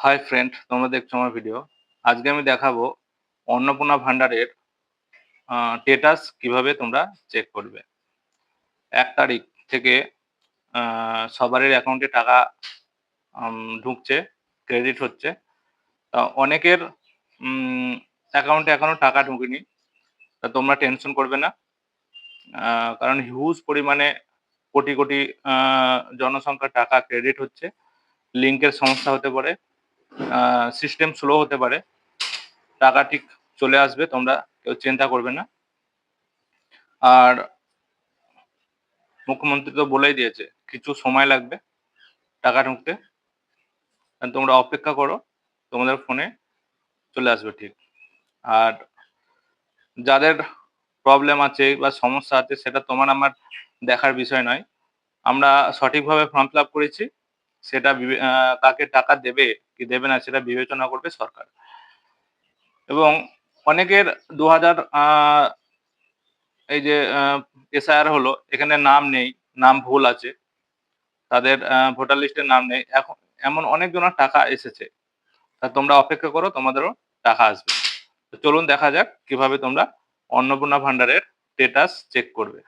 Hi friend, তোমরা দেখছো আমার ভিডিও। আজকে আমি দেখাবো অন্নপূর্ণা ভান্ডারের স্টেটাস কিভাবে তোমরা চেক করবে। ১ তারিখ থেকে সবারই অ্যাকাউন্টে টাকা ঢুকছে, ক্রেডিট হচ্ছে। অনেকের অ্যাকাউন্টে এখনো টাকা ঢোকেনি। তা তোমরা টেনশন করবে না। কারণ হিউজ পরিমাণে কোটি, কোটি জনসংখ্যার টাকা ক্রেডিট হচ্ছে। লিঙ্কের সমস্যা হতে পারে, সিস্টেম স্লো হতে পারে। টাকা ঠিক চলে আসবে, তোমরা কেউ চিন্তা করবে না। আর মুখ্যমন্ত্রী তো বলেই দিয়েছে কিছু সময় লাগবে টাকা ঢুকতে। তোমরা অপেক্ষা করো, তোমাদের ফোনে চলে আসবে ঠিক। আর যাদের প্রবলেম আছে বা সমস্যা আছে সেটা তোমার আমার দেখার বিষয় নয়। আমরা সঠিকভাবে ফর্ম ফিল আপ করেছি, সেটা কাকে টাকা দেবে কি দেবে না সেটা বিবেচনা করবে সরকার। এবং অনেকের ২০০০ এই যে এসআইআর হলো, এখানে নাম নেই, নাম ভুল আছে, তাদের ভোটার লিস্টে নাম নেই। এখন এমন অনেকজনের টাকা এসেছে। তা তোমরা অপেক্ষা করো, তোমাদেরও টাকা আসবে। তো চলুন দেখা যাক কিভাবে তোমরা অন্নপূর্ণা ভান্ডারের স্টেটাস চেক করবে।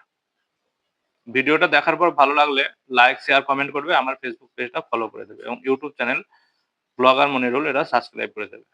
ভিডিওটা দেখার পর ভালো লাগলে লাইক, শেয়ার, কমেন্ট করবে। আমার ফেসবুক পেজটা ফলো করে দেবে এবং ইউটিউব চ্যানেল ব্লগার মনিরুল এটা সাবস্ক্রাইব করে দেবে।